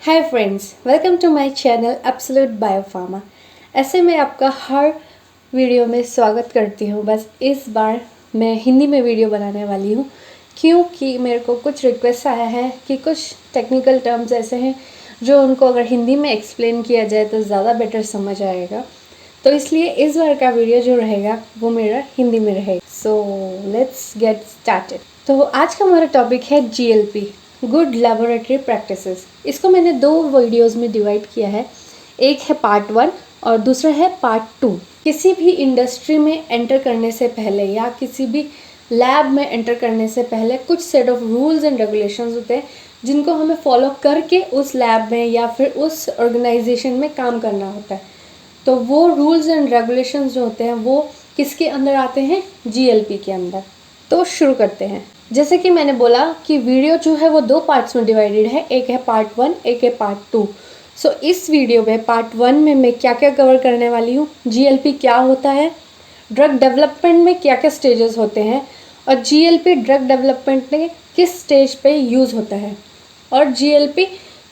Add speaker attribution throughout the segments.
Speaker 1: Hi friends, welcome to my channel absolute biopharma. ऐसे में आपका हर वीडियो में स्वागत करती हूँ। बस इस बार मैं हिंदी में वीडियो बनाने वाली हूँ क्योंकि मेरे को कुछ रिक्वेस्ट आया है कि कुछ टेक्निकल टर्म्स ऐसे हैं जो उनको अगर हिंदी में एक्सप्लेन किया जाए तो ज़्यादा बेटर समझ आएगा। तो इसलिए इस बार का वीडियो जो रहेगा वो मेरा हिंदी में रहेगा। So let's get started. तो आज का हमारा टॉपिक है GLP, गुड लैबोरेटरी प्रैक्टिसेस। इसको मैंने दो वीडियोस में डिवाइड किया है। एक है पार्ट 1 और दूसरा है पार्ट 2। किसी भी इंडस्ट्री में एंटर करने से पहले या किसी भी लैब में एंटर करने से पहले कुछ set of rules and regulations होते हैं जिनको हमें फॉलो करके उस लैब में या फिर उस ऑर्गेनाइजेशन में काम करना होता है। तो वो रूल्स एंड रेगुलेशंस जो होते हैं वो किसके अंदर आते हैं? GLP के अंदर। तो शुरू करते हैं। जैसे कि मैंने बोला कि वीडियो जो है वो दो पार्ट्स में डिवाइडेड है, एक है पार्ट 1, एक है पार्ट 2। सो इस वीडियो में पार्ट 1 में मैं क्या क्या कवर करने वाली हूँ, GLP क्या होता है, ड्रग डेवलपमेंट में क्या क्या स्टेजेस होते हैं और GLP ड्रग डेवलपमेंट में किस स्टेज पे यूज़ होता है और GLP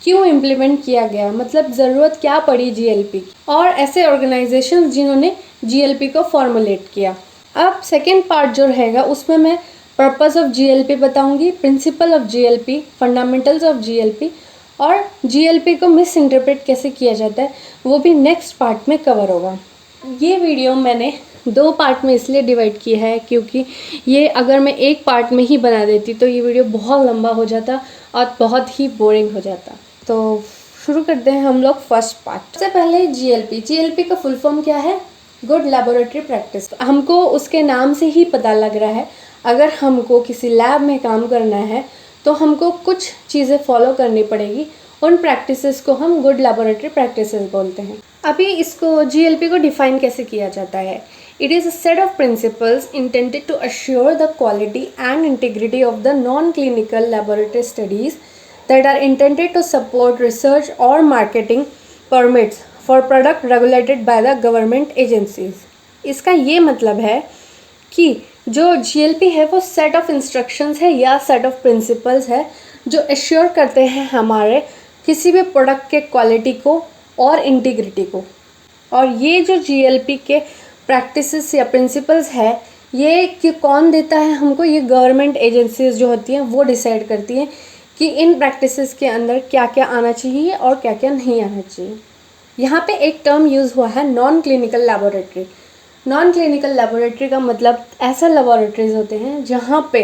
Speaker 1: क्यों इम्प्लीमेंट किया गया, मतलब ज़रूरत क्या पड़ी GLP की, और ऐसे ऑर्गेनाइजेशंस जिन्होंने GLP को फॉर्मुलेट किया। अब सेकेंड पार्ट जो रहेगा उसमें मैं पर्पस ऑफ GLP बताऊंगी, principle of GLP, fundamentals of GLP और GLP को मिस इंटरप्रेट कैसे किया जाता है वो भी नेक्स्ट पार्ट में कवर होगा। ये वीडियो मैंने दो पार्ट में इसलिए डिवाइड किया है क्योंकि ये अगर मैं एक पार्ट में ही बना देती तो ये वीडियो बहुत लंबा हो जाता और बहुत ही बोरिंग हो जाता। तो शुरू करते हैं हम लोग फर्स्ट पार्ट। सबसे पहले GLP का फुल फॉर्म क्या है? Good laboratory practice. हमको उसके नाम से ही पता लग रहा है अगर हमको किसी लैब में काम करना है तो हमको कुछ चीज़ें फॉलो करनी पड़ेगी। उन प्रैक्टिसेस को हम गुड लैबोरेटरी प्रैक्टिसेस बोलते हैं। अभी इसको GLP को डिफाइन कैसे किया जाता है? It is a set of principles intended to assure the quality and integrity of the non clinical laboratory studies that are intended to support research or marketing permits for product regulated by the government agencies। इसका ये मतलब है कि जो GLP है वो set of instructions है या सेट ऑफ प्रिंसिपल्स है जो एश्योर करते हैं हमारे किसी भी प्रोडक्ट के क्वालिटी को और इंटीग्रिटी को। और ये जो GLP के प्रैक्टिसेस या प्रिंसिपल्स है ये कि कौन देता है हमको? ये गवर्नमेंट एजेंसीज जो होती हैं वो डिसाइड करती हैं कि इन प्रैक्टिसेस के अंदर क्या क्या आना चाहिए और क्या क्या नहीं आना चाहिए। यहाँ पे एक टर्म यूज़ हुआ है non clinical laboratory. Non clinical laboratory का मतलब ऐसा लैबोरेटरीज होते हैं जहाँ पे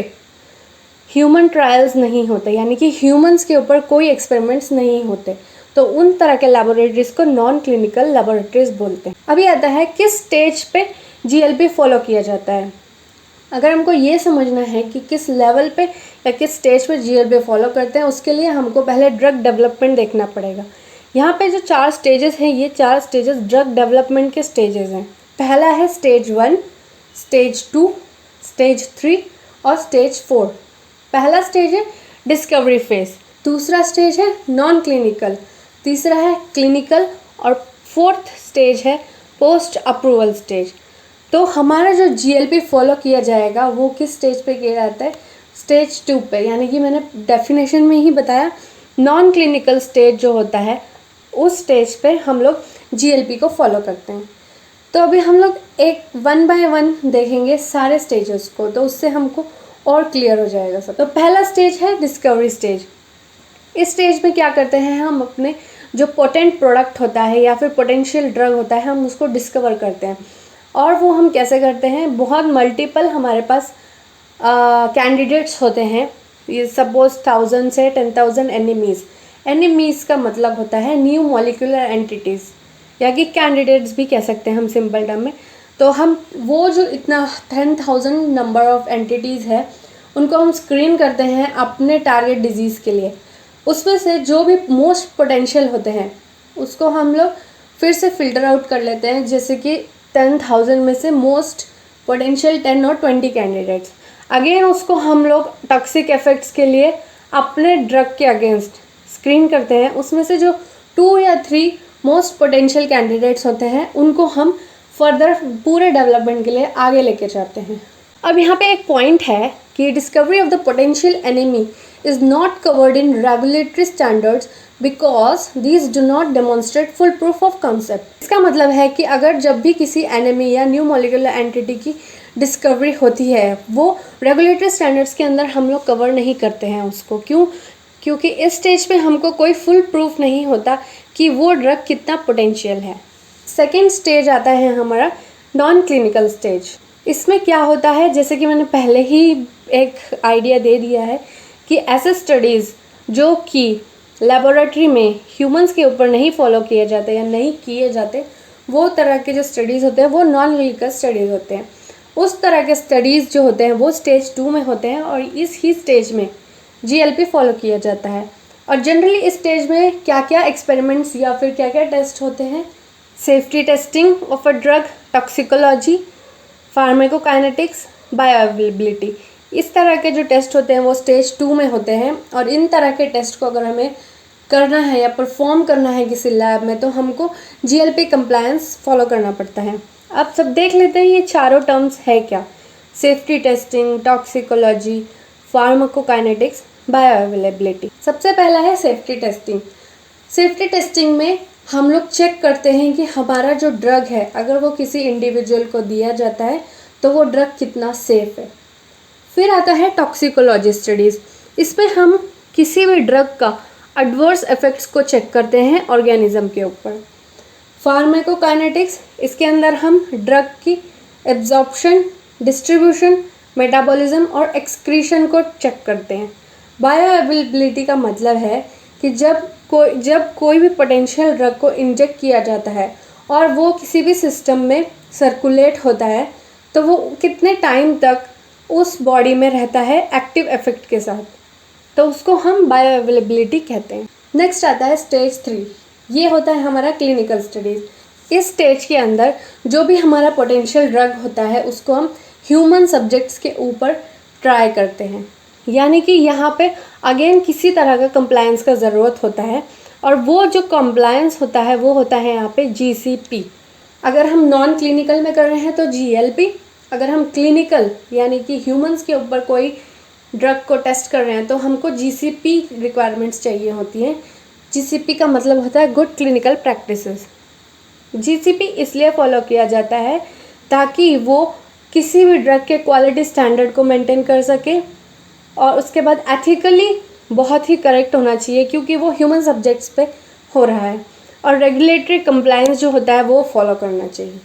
Speaker 1: ह्यूमन ट्रायल्स नहीं होते, यानी कि ह्यूमंस के ऊपर कोई एक्सपेरिमेंट्स नहीं होते, तो उन तरह के लैबोरेटरीज को नॉन क्लिनिकल लैबोरेटरीज बोलते हैं। अभी आता है किस स्टेज पे GLP फॉलो किया जाता है। अगर हमको ये समझना है कि किस लेवल पे या किस स्टेज पे GLP फॉलो करते हैं उसके लिए हमको पहले ड्रग डेवलपमेंट देखना पड़ेगा। यहाँ पे जो 4 स्टेजेस हैं ये 4 स्टेजेस ड्रग डेवलपमेंट के स्टेजेस हैं। पहला है स्टेज 1, स्टेज 2, स्टेज 3 और स्टेज 4। पहला स्टेज है डिस्कवरी फेज, दूसरा स्टेज है नॉन क्लिनिकल, तीसरा है क्लिनिकल और फोर्थ स्टेज है पोस्ट अप्रूवल स्टेज। तो हमारा जो GLP फॉलो किया जाएगा वो किस स्टेज पे किया जाता है? स्टेज 2 पे, यानी कि मैंने डेफिनेशन में ही बताया नॉन क्लिनिकल स्टेज जो होता है उस स्टेज पे हम लोग GLP को फॉलो करते हैं। तो अभी हम लोग एक 1 बाय 1 देखेंगे सारे स्टेजेस को, तो उससे हमको और क्लियर हो जाएगा सब। तो पहला स्टेज है डिस्कवरी स्टेज। इस स्टेज में क्या करते हैं हम अपने जो पोटेंट प्रोडक्ट होता है या फिर पोटेंशियल ड्रग होता है हम उसको डिस्कवर करते हैं। और वो हम कैसे करते हैं? बहुत मल्टीपल हमारे पास कैंडिडेट्स होते हैं, ये सपोज 1000 से 10,000 एनिमीज़ का मतलब होता है न्यू मॉलिक्यूलर एंटिटीज़, या कि कैंडिडेट्स भी कह सकते हैं हम सिंपल टर्म में। तो हम वो जो इतना 10,000 नंबर ऑफ एंटिटीज़ है उनको हम स्क्रीन करते हैं अपने टारगेट डिजीज़ के लिए। उसमें से जो भी मोस्ट पोटेंशियल होते हैं उसको हम लोग फिर से फ़िल्टर आउट कर लेते हैं, जैसे कि 10,000 में से मोस्ट पोटेंशियल 10 और 20 कैंडिडेट्स। अगेन उसको हम लोग टॉक्सिक इफेक्ट्स के लिए अपने ड्रग के अगेंस्ट स्क्रीन करते हैं। उसमें से जो 2 या 3 मोस्ट पोटेंशियल कैंडिडेट्स होते हैं उनको हम फर्दर पूरे डेवलपमेंट के लिए आगे लेके जाते हैं। अब यहाँ पे एक पॉइंट है कि discovery of the potential enemy is not covered in regulatory standards because these do not demonstrate full proof of concept. इसका मतलब है कि अगर जब भी किसी एनिमी या न्यू मॉलिक्यूलर एंटिटी की डिस्कवरी होती है, वो रेगुलेटरी स्टैंडर्ड्स के अंदर हम लोग कवर नहीं करते हैं उसको। क्यों? क्योंकि इस स्टेज पे हमको कोई फुल प्रूफ नहीं होता कि वो ड्रग कितना पोटेंशियल है। सेकेंड स्टेज आता है हमारा नॉन क्लिनिकल स्टेज। इसमें क्या होता है, जैसे कि मैंने पहले ही एक आइडिया दे दिया है कि ऐसे स्टडीज़ जो कि लेबोरेटरी में ह्यूमंस के ऊपर नहीं फॉलो किए जाते या नहीं किए जाते, वो तरह के जो स्टडीज़ होते हैं वो नॉन क्लिनिकल स्टडीज़ होते हैं। उस तरह के स्टडीज़ जो होते हैं वो स्टेज 2 में होते हैं और इस ही स्टेज में GLP फॉलो किया जाता है। और जनरली इस स्टेज में क्या क्या एक्सपेरिमेंट्स या फिर क्या क्या टेस्ट होते हैं? Safety testing of a drug, toxicology, pharmacokinetics, bioavailability, इस तरह के जो टेस्ट होते हैं वो स्टेज 2 में होते हैं। और इन तरह के टेस्ट को अगर हमें करना है या परफॉर्म करना है किसी लैब में, तो हमको GLP कंप्लायंस फॉलो करना पड़ता है। अब सब देख लेते हैं ये चारों टर्म्स है क्या। Safety testing, toxicology, pharmacokinetics, bioavailability. सबसे पहला है सेफ्टी टेस्टिंग। सेफ्टी टेस्टिंग में हम लोग चेक करते हैं कि हमारा जो ड्रग है, अगर वो किसी इंडिविजुअल को दिया जाता है तो वो ड्रग कितना सेफ है। फिर आता है टॉक्सिकोलॉजी स्टडीज़। इसमें हम किसी भी ड्रग का एडवर्स इफेक्ट्स को चेक करते हैं ऑर्गेनिज्म के ऊपर। फार्माकोकाइनेटिक्स, इसके अंदर हम ड्रग की एब्जॉर्प्शन, डिस्ट्रीब्यूशन, मेटाबॉलिज्म और एक्सक्रीशन को चेक करते हैं। बायोअवेलेबिलिटी का मतलब है कि जब कोई भी पोटेंशियल ड्रग को इंजेक्ट किया जाता है और वो किसी भी सिस्टम में सर्कुलेट होता है, तो वो कितने टाइम तक उस बॉडी में रहता है एक्टिव इफेक्ट के साथ, तो उसको हम बायोअवेलेबिलिटी कहते हैं। नेक्स्ट आता है स्टेज 3। ये होता है हमारा क्लिनिकल स्टडीज़। इस स्टेज के अंदर जो भी हमारा पोटेंशियल ड्रग होता है उसको हम ह्यूमन सब्जेक्ट्स के ऊपर ट्राई करते हैं। यानी कि यहाँ पे अगेन किसी तरह का कंप्लायंस का ज़रूरत होता है, और वो जो कंप्लायंस होता है वो होता है यहाँ पे GCP। अगर हम नॉन क्लिनिकल में कर रहे हैं तो GLP, अगर हम क्लिनिकल यानी कि ह्यूमंस के ऊपर कोई ड्रग को टेस्ट कर रहे हैं तो हमको GCP रिक्वायरमेंट्स चाहिए होती हैं। GCP का मतलब होता है गुड क्लिनिकल प्रैक्टिसेस। GCP इसलिए फॉलो किया जाता है ताकि वो किसी भी ड्रग के क्वालिटी स्टैंडर्ड को मेंटेन कर सके, और उसके बाद एथिकली बहुत ही करेक्ट होना चाहिए क्योंकि वो ह्यूमन सब्जेक्ट्स पे हो रहा है, और रेगुलेटरी कंप्लायंस जो होता है वो फॉलो करना चाहिए।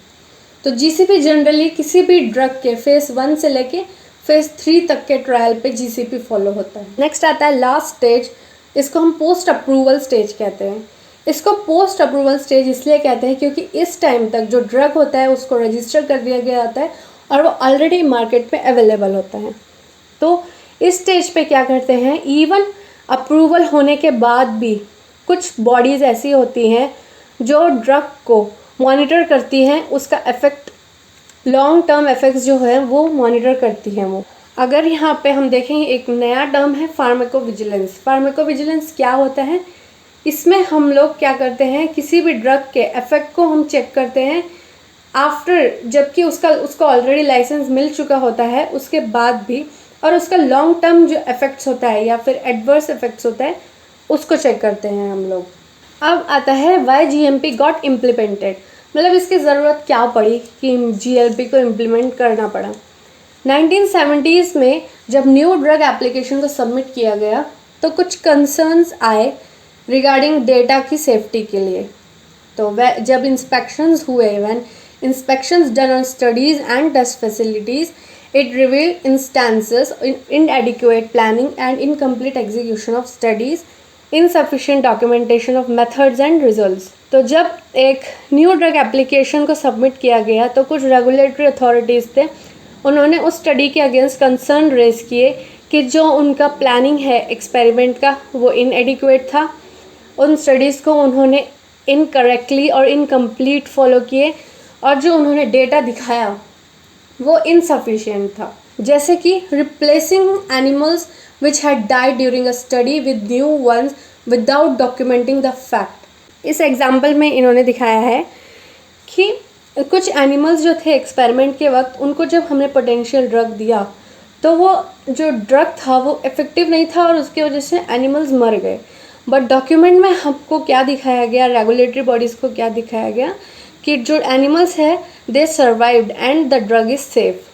Speaker 1: तो GCP जनरली किसी भी ड्रग के फेज़ 1 से लेके फेज़ 3 तक के ट्रायल पे GCP फॉलो होता है। नेक्स्ट आता है लास्ट स्टेज। इसको हम पोस्ट अप्रूवल स्टेज कहते हैं। इसको पोस्ट अप्रूवल स्टेज इसलिए कहते हैं क्योंकि इस टाइम तक जो ड्रग होता है उसको रजिस्टर कर दिया गया होता है और वो ऑलरेडी मार्केट में अवेलेबल होता है। तो इस स्टेज पे क्या करते हैं, इवन अप्रूवल होने के बाद भी कुछ बॉडीज़ ऐसी होती हैं जो ड्रग को मॉनिटर करती हैं, उसका इफ़ेक्ट, लॉन्ग टर्म इफ़ेक्ट्स जो है वो मॉनिटर करती हैं वो। अगर यहाँ पे हम देखें, एक नया टर्म है फार्माकोविजिलेंस। फार्माकोविजिलेंस क्या होता है? इसमें हम लोग क्या करते हैं, किसी भी ड्रग के इफ़ेक्ट को हम चेक करते हैं आफ्टर, जबकि उसको ऑलरेडी लाइसेंस मिल चुका होता है उसके बाद भी, और उसका लॉन्ग टर्म जो इफ़ेक्ट्स होता है या फिर एडवर्स इफ़ेक्ट्स होता है उसको चेक करते हैं हम लोग। अब आता है वाई GMP गॉट इम्प्लीमेंटेड, मतलब इसकी ज़रूरत क्या पड़ी कि GLP को इम्प्लीमेंट करना पड़ा। 1970s में जब न्यू ड्रग एप्लीकेशन को सबमिट किया गया तो कुछ कंसर्न्स आए रिगार्डिंग डेटा की सेफ्टी के लिए। तो वह जब इंस्पेक्शंस हुए, when inspections done on studies and test facilities, it revealed instances inadequate planning and incomplete execution of studies, insufficient documentation of methods and results। तो जब एक न्यू ड्रग एप्लीकेशन को सबमिट किया गया तो कुछ रेगुलेटरी अथॉरिटीज़ थे, उन्होंने उस स्टडी के अगेंस्ट कंसर्न रेज किए कि जो उनका प्लानिंग है एक्सपेरिमेंट का वो इनएडिक्वेट था। उन स्टडीज़ को उन्होंने इनकरेक्टली और इनकम्प्लीट फॉलो किए, और जो उन्होंने डेटा दिखाया वो इनसफिशिएंट था। जैसे कि replacing animals which had died during a study with new ones without documenting the fact. इस एग्जाम्पल में इन्होंने दिखाया है कि कुछ एनिमल्स जो थे एक्सपेरिमेंट के वक्त, उनको जब हमने पोटेंशियल ड्रग दिया तो वो जो ड्रग था वो इफ़ेक्टिव नहीं था और उसकी वजह से एनिमल्स मर गए। बट डॉक्यूमेंट में हमको क्या दिखाया गया, रेगुलेटरी बॉडीज़ को क्या दिखाया गया कि जो एनिमल्स है they survived and the drug is safe.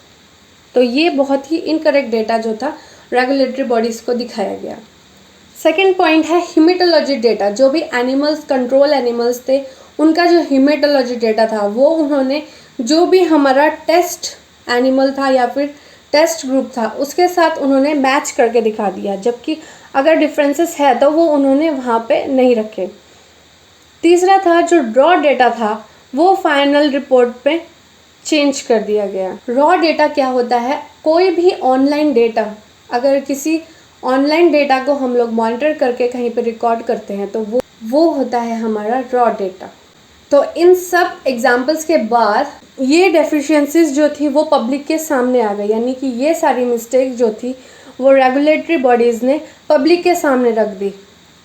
Speaker 1: तो ये बहुत ही इनकरेक्ट डेटा जो था रेगुलेटरी बॉडीज़ को दिखाया गया। सेकेंड पॉइंट है हीमेटोलॉजी डेटा। जो भी एनिमल्स, कंट्रोल एनिमल्स थे, उनका जो हीमेटोलॉजी डेटा था वो उन्होंने जो भी हमारा टेस्ट एनिमल था या फिर टेस्ट ग्रुप था उसके साथ उन्होंने मैच करके दिखा दिया, जबकि अगर डिफरेंसेस है तो वो उन्होंने वहाँ पे नहीं रखे। तीसरा था जो रॉ डेटा था वो फाइनल रिपोर्ट पे चेंज कर दिया गया। रॉ डेटा क्या होता है, कोई भी ऑनलाइन डेटा, अगर किसी ऑनलाइन डेटा को हम लोग मॉनिटर करके कहीं पे रिकॉर्ड करते हैं तो वो होता है हमारा रॉ डेटा। तो इन सब एग्जाम्पल्स के बाद ये डेफिशिएंसीज जो थी वो पब्लिक के सामने आ गई, यानी कि ये सारी मिस्टेक जो थी वो रेगुलेटरी बॉडीज़ ने पब्लिक के सामने रख दी।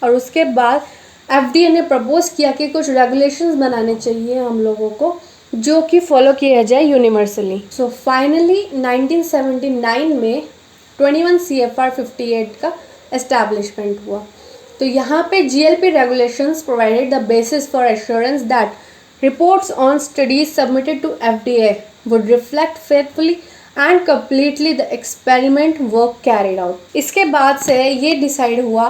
Speaker 1: और उसके बाद FDA ने प्रपोज किया कि कुछ रेगुलेशंस बनाने चाहिए हम लोगों को जो कि फॉलो किया जाए यूनिवर्सली। सो फाइनली 1979 में 21 CFR 58 का एस्टैब्लिशमेंट हुआ। तो यहाँ पे GLP regulations provided the basis for assurance that reports on studies submitted to FDA would reflect faithfully and completely the experiment work carried out. इसके बाद से ये डिसाइड हुआ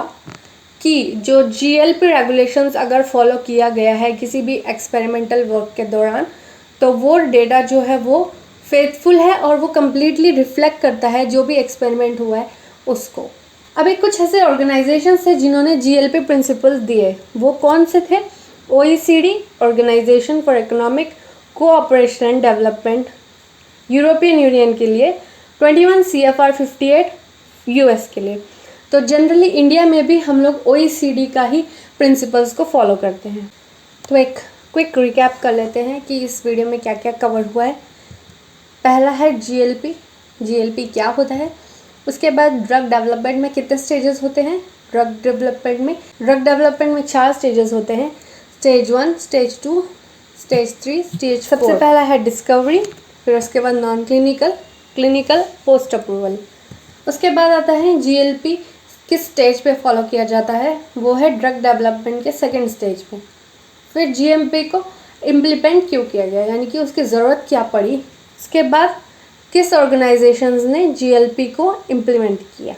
Speaker 1: कि जो GLP regulations अगर फॉलो किया गया है किसी भी एक्सपेरिमेंटल वर्क के दौरान तो वो डेटा जो है वो फेथफुल है और वो कम्प्लीटली रिफ्लेक्ट करता है जो भी एक्सपेरिमेंट हुआ है उसको। अभी कुछ ऐसे ऑर्गेनाइजेशंस थे जिन्होंने GLP प्रिंसिपल्स दिए, वो कौन से थे? OECD, organisation for economic cooperation and development, European Union के लिए, 21 CFR 58 US के लिए। तो जनरली इंडिया में भी हम लोग OECD का ही प्रिंसिपल्स को फॉलो करते हैं। तो एक क्विक रिकैप कर लेते हैं कि इस वीडियो में क्या क्या कवर हुआ है। पहला है GLP क्या होता है, उसके बाद ड्रग डेवलपमेंट में कितने स्टेजेस होते हैं। ड्रग डेवलपमेंट में 4 स्टेजेस होते हैं, स्टेज 1, स्टेज 2, स्टेज 3, स्टेज 4। सबसे पहला है डिस्कवरी, फिर उसके बाद non clinical, clinical, post approval. उसके बाद आता है GLP किस स्टेज पे फॉलो किया जाता है, वो है ड्रग डेवलपमेंट के सेकेंड स्टेज पे। फिर GMP को इम्प्लीमेंट क्यों किया गया, यानी कि उसकी ज़रूरत क्या पड़ी। उसके बाद किस ऑर्गेनाइजेशंस ने GLP को इम्प्लीमेंट किया।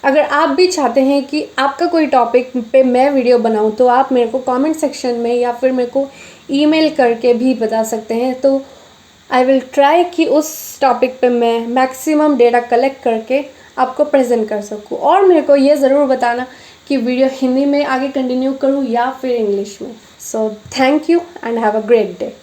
Speaker 1: अगर आप भी चाहते हैं कि आपका कोई टॉपिक पे मैं वीडियो बनाऊं तो आप मेरे को कमेंट सेक्शन में या फिर मेरे को ईमेल करके भी बता सकते हैं। तो आई विल ट्राई कि उस टॉपिक पे मैं मैक्सिमम डेटा कलेक्ट करके आपको प्रेजेंट कर सकूं। और मेरे को ये ज़रूर बताना कि वीडियो हिंदी में आगे कंटिन्यू करूं या फिर इंग्लिश में। So thank you and have a great day.